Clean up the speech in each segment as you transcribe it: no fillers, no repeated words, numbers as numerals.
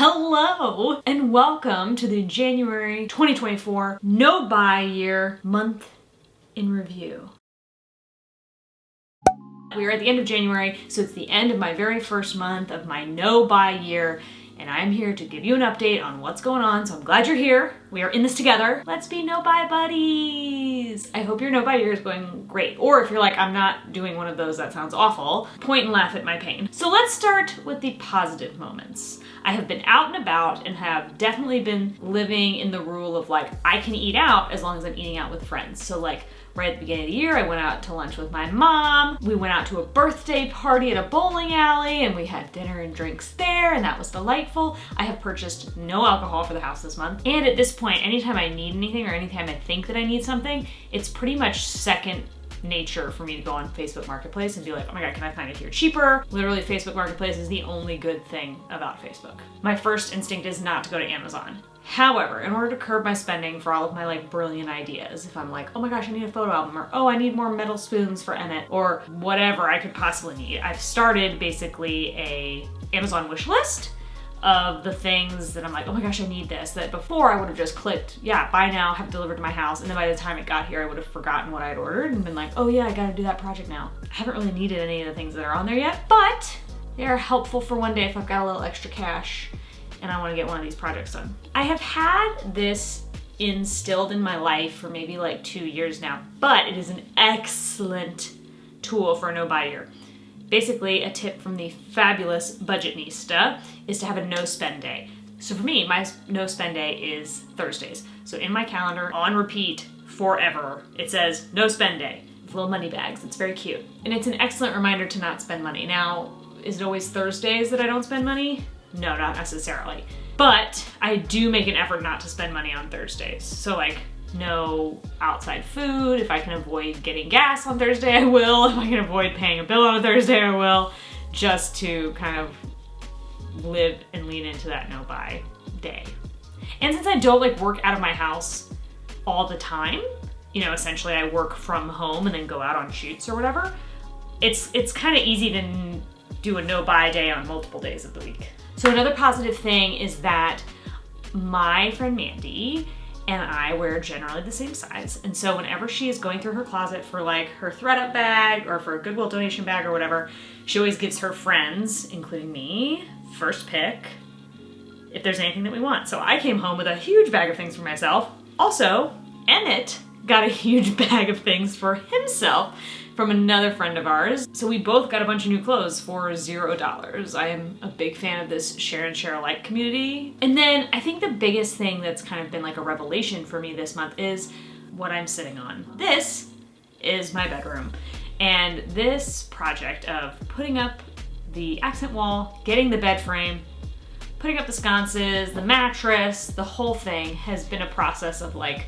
Hello and welcome to the January 2024 No Buy Year month in review. We are at the end of January, so it's the end of my very first month of my no buy year, and I'm here to give you an update on what's going on, so I'm glad you're here. We are in this together. Let's be no buy buddies. I hope your no buy year is going great, or if you're like, I'm not doing one of those, that sounds awful, point and laugh at my pain. So let's start with the positive moments. I have been out and about and have definitely been living in the rule of like, I can eat out as long as I'm eating out with friends. So like, right at the beginning of the year, I went out to lunch with my mom. We went out to a birthday party at a bowling alley and we had dinner and drinks there, and that was delightful. I have purchased no alcohol for the house this month. And at this point, anytime I need anything or anytime I think that I need something, it's pretty much second nature for me to go on Facebook Marketplace and be like, oh my God, can I find it here cheaper? Literally, Facebook Marketplace is the only good thing about Facebook. My first instinct is not to go to Amazon. However, in order to curb my spending for all of my like brilliant ideas, if I'm like, oh my gosh, I need a photo album, or oh, I need more metal spoons for Emmett, or whatever I could possibly need, I've started basically a Amazon wish list of the things that I'm like, oh my gosh, I need this, that before I would have just clicked, yeah, buy now, have it delivered to my house, and then by the time it got here, I would have forgotten what I had ordered and been like, oh yeah, I gotta do that project now. I haven't really needed any of the things that are on there yet, but they are helpful for one day if I've got a little extra cash and I wanna get one of these projects done. I have had this instilled in my life for maybe like 2 years now, but it is an excellent tool for a no-buy year. Basically, a tip from the fabulous Budgetnista is to have a no-spend day. So for me, my no-spend day is Thursdays. So in my calendar, on repeat, forever, it says no-spend day with little money bags. It's very cute. And it's an excellent reminder to not spend money. Now, is it always Thursdays that I don't spend money? No, not necessarily. But I do make an effort not to spend money on Thursdays. So like, no outside food. If I can avoid getting gas on Thursday, I will. If I can avoid paying a bill on a Thursday, I will. Just to kind of live and lean into that no buy day. And since I don't like work out of my house all the time, you know, essentially I work from home and then go out on shoots or whatever, it's kind of easy to do a no buy day on multiple days of the week. So another positive thing is that my friend Mandy and I wear generally the same size. And so whenever she is going through her closet for like her ThredUp bag or for a Goodwill donation bag or whatever, she always gives her friends, including me, first pick if there's anything that we want. So I came home with a huge bag of things for myself. Also, Emmett got a huge bag of things for himself from another friend of ours. So we both got a bunch of new clothes for $0. I am a big fan of this share and share alike community. And then I think the biggest thing that's kind of been like a revelation for me this month is what I'm sitting on. This is my bedroom. And this project of putting up the accent wall, getting the bed frame, putting up the sconces, the mattress, the whole thing has been a process of like,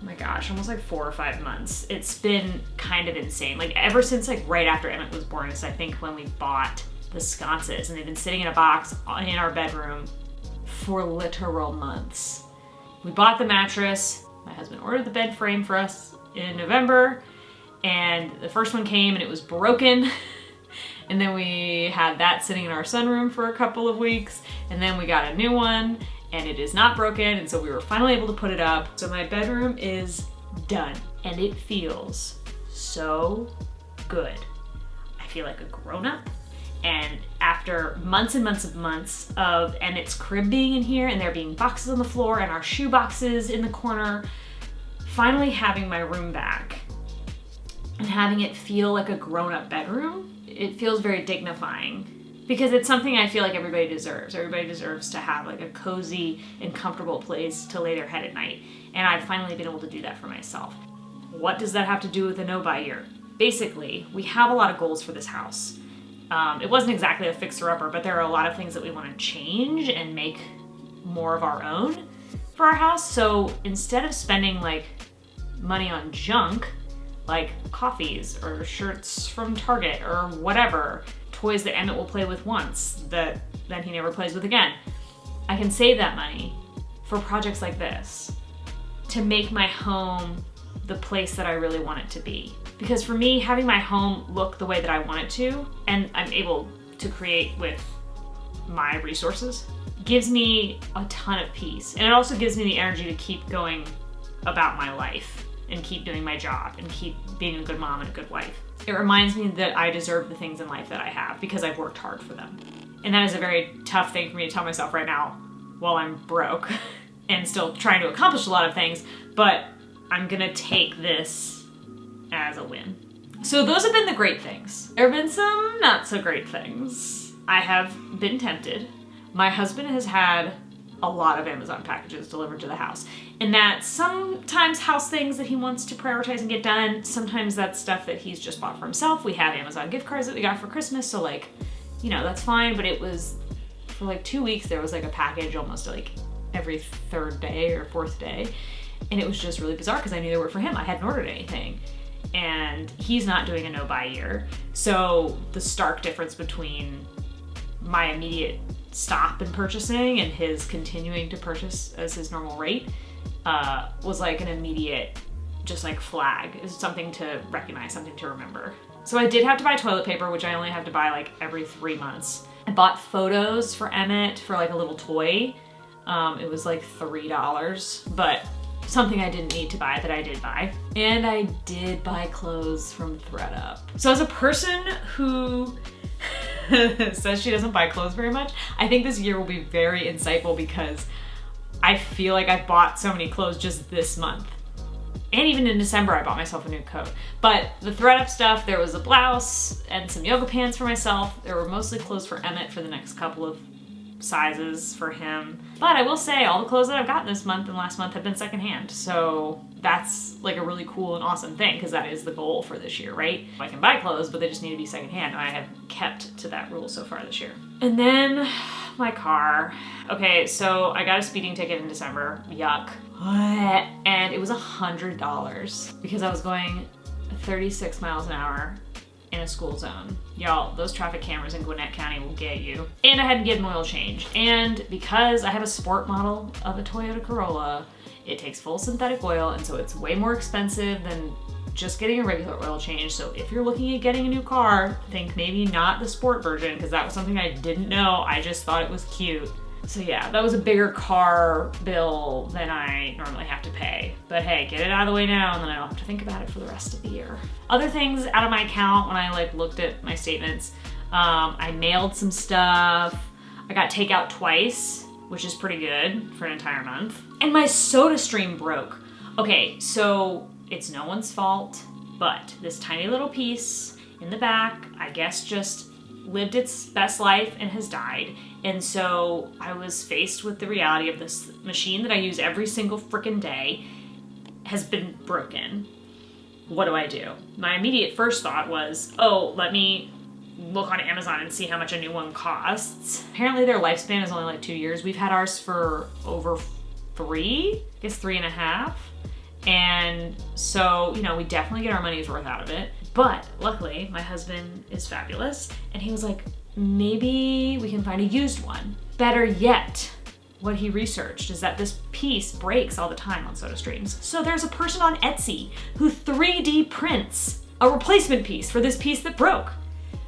oh my gosh, almost like 4 or 5 months. It's been kind of insane. Like ever since like right after Emmett was born is I think when we bought the sconces, and they've been sitting in a box in our bedroom for literal months. We bought the mattress. My husband ordered the bed frame for us in November, and the first one came and it was broken. And then we had that sitting in our sunroom for a couple of weeks, and then we got a new one and it is not broken, and so we were finally able to put it up. So my bedroom is done, and it feels so good. I feel like a grown-up, and after months and months of Emmett's crib being in here, and there being boxes on the floor, and our shoe boxes in the corner, finally having my room back, and having it feel like a grown-up bedroom, it feels very dignifying. Because it's something I feel like everybody deserves. Everybody deserves to have like a cozy and comfortable place to lay their head at night. And I've finally been able to do that for myself. What does that have to do with a no-buy year? Basically, we have a lot of goals for this house. It wasn't exactly a fixer-upper, but there are a lot of things that we want to change and make more of our own for our house. So instead of spending like money on junk, like coffees or shirts from Target or whatever, toys that Emmett will play with once that then he never plays with again, I can save that money for projects like this to make my home the place that I really want it to be. Because for me, having my home look the way that I want it to, and I'm able to create with my resources, gives me a ton of peace. And it also gives me the energy to keep going about my life and keep doing my job and keep being a good mom and a good wife. It reminds me that I deserve the things in life that I have because I've worked hard for them. And that is a very tough thing for me to tell myself right now while I'm broke and still trying to accomplish a lot of things, but I'm gonna take this as a win. So those have been the great things. There have been some not so great things. I have been tempted. My husband has had a lot of Amazon packages delivered to the house. And that's sometimes house things that he wants to prioritize and get done. Sometimes that's stuff that he's just bought for himself. We have Amazon gift cards that we got for Christmas, so like, you know, that's fine. But it was, for like 2 weeks, there was like a package almost like every third day or fourth day. And it was just really bizarre because I knew they were for him. I hadn't ordered anything. And he's not doing a no-buy year. So the stark difference between my immediate stop in purchasing and his continuing to purchase as his normal rate was like an immediate just like flag. It's something to recognize, something to remember. So I did have to buy toilet paper, which I only have to buy like every 3 months. I bought photos for Emmett for like a little toy. It was like $3, but something I didn't need to buy that I did buy. And I did buy clothes from ThredUp. So as a person who says she doesn't buy clothes very much, I think this year will be very insightful because I feel like I've bought so many clothes just this month. And even in December, I bought myself a new coat. But the ThredUp stuff, there was a blouse and some yoga pants for myself. There were mostly clothes for Emmett for the next couple of sizes for him. But I will say all the clothes that I've gotten this month and last month have been secondhand. So that's like a really cool and awesome thing because that is the goal for this year, right? I can buy clothes, but they just need to be secondhand. And I have kept to that rule so far this year. And then my car. Okay, so I got a speeding ticket in December. Yuck. And it was $100 because I was going 36 miles an hour in a school zone. Y'all, those traffic cameras in Gwinnett County will get you. And I had to get an oil change. And because I have a sport model of a Toyota Corolla, it takes full synthetic oil, and so it's way more expensive than just getting a regular oil change. So if you're looking at getting a new car, think maybe not the sport version, because that was something I didn't know. I just thought it was cute. So yeah, that was a bigger car bill than I normally have to pay. But hey, get it out of the way now and then I don't have to think about it for the rest of the year. Other things out of my account when I like looked at my statements, I mailed some stuff. I got takeout twice, which is pretty good for an entire month. And my SodaStream broke. Okay, so it's no one's fault, but this tiny little piece in the back, I guess just lived its best life and has died. And so I was faced with the reality of this machine that I use every single frickin' day has been broken. What do I do? My immediate first thought was, oh, let me look on Amazon and see how much a new one costs. Apparently their lifespan is only like 2 years. We've had ours for over 3, I guess 3.5. And so, you know, we definitely get our money's worth out of it. But luckily, my husband is fabulous. And he was like, maybe we can find a used one. Better yet, what he researched is that this piece breaks all the time on SodaStreams. So there's a person on Etsy who 3D prints a replacement piece for this piece that broke.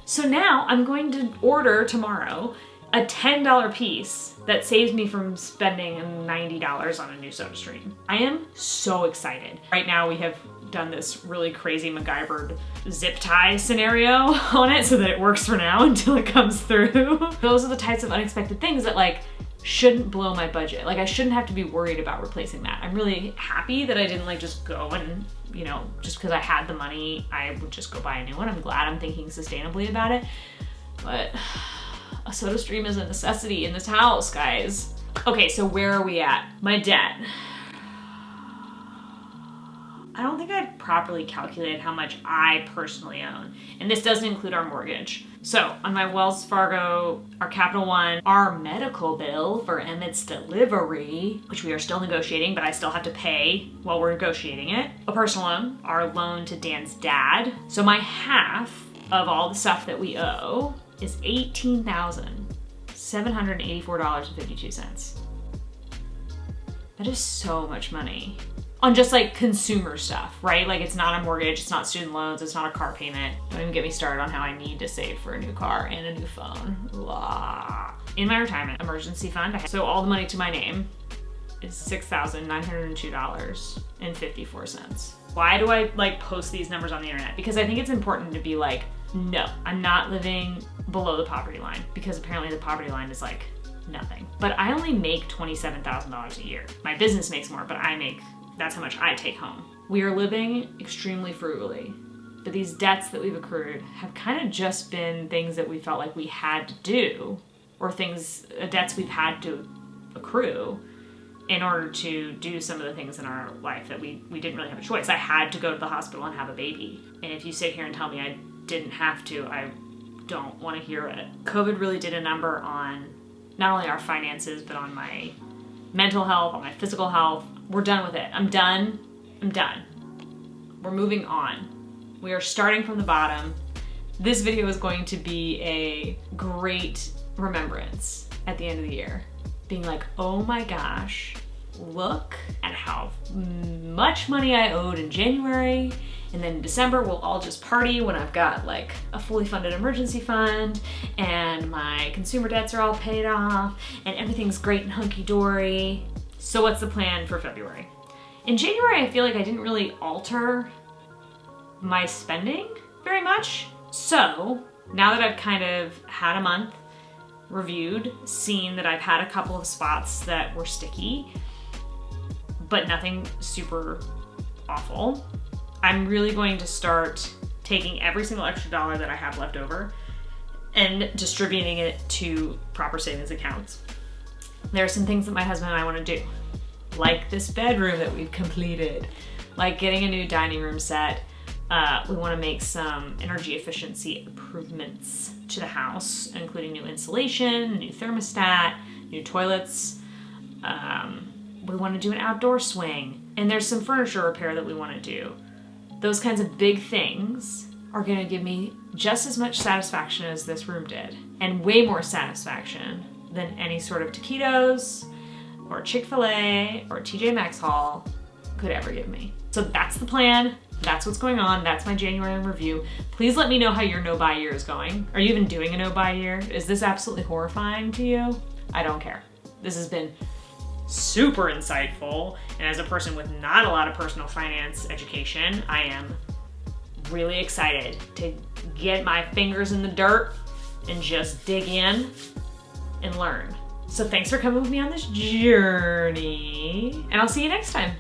So now I'm going to order tomorrow a $10 piece that saves me from spending $90 on a new SodaStream. I am so excited. Right now we have done this really crazy MacGyvered zip tie scenario on it so that it works for now until it comes through. Those are the types of unexpected things that like shouldn't blow my budget. Like I shouldn't have to be worried about replacing that. I'm really happy that I didn't like just go and, you know, just because I had the money, I would just go buy a new one. I'm glad I'm thinking sustainably about it. But a SodaStream is a necessity in this house, guys. Okay, so where are we at? My debt. I don't think I properly calculated how much I personally own. And this doesn't include our mortgage. So on my Wells Fargo, our Capital One, our medical bill for Emmett's delivery, which we are still negotiating, but I still have to pay while we're negotiating it. A personal loan, our loan to Dan's dad. So my half of all the stuff that we owe is $18,784.52. That is so much money. On just like consumer stuff, right? Like it's not a mortgage, it's not student loans, it's not a car payment. Don't even get me started on how I need to save for a new car and a new phone. Blah. in my retirement emergency fund. So all the money to my name is $6,902.54. Why do I like post these numbers on the internet? Because I think it's important to be like, no, I'm not living below the poverty line, because apparently the poverty line is like nothing. But I only make $27,000 a year. My business makes more, but that's how much I take home. We are living extremely frugally, but these debts that we've accrued have kind of just been things that we felt like we had to do, or debts we've had to accrue in order to do some of the things in our life that we didn't really have a choice. I had to go to the hospital and have a baby. And if you sit here and tell me I didn't have to, I don't want to hear it. COVID really did a number on not only our finances, but on my mental health, on my physical health. We're done with it. I'm done. We're moving on. We are starting from the bottom. This video is going to be a great remembrance at the end of the year. Being like, oh my gosh, look at how much money I owed in January. And then in December, we'll all just party when I've got like a fully funded emergency fund and my consumer debts are all paid off and everything's great and hunky-dory. So what's the plan for February? In January, I feel like I didn't really alter my spending very much. So now that I've kind of had a month, reviewed, seen that I've had a couple of spots that were sticky, but nothing super awful, I'm really going to start taking every single extra dollar that I have left over and distributing it to proper savings accounts. There are some things that my husband and I want to do, like this bedroom that we've completed, like getting a new dining room set. We want to make some energy efficiency improvements to the house, including new insulation, new thermostat, new toilets. We want to do an outdoor swing, and there's some furniture repair that we want to do. Those kinds of big things are going to give me just as much satisfaction as this room did, and way more satisfaction than any sort of taquitos or Chick-fil-A or TJ Maxx haul could ever give me. So that's the plan. That's what's going on. That's my January review. Please let me know how your no-buy year is going. Are you even doing a no-buy year? Is this absolutely horrifying to you? I don't care. This has been super insightful. And as a person with not a lot of personal finance education, I am really excited to get my fingers in the dirt and just dig in and learn. So thanks for coming with me on this journey, and I'll see you next time.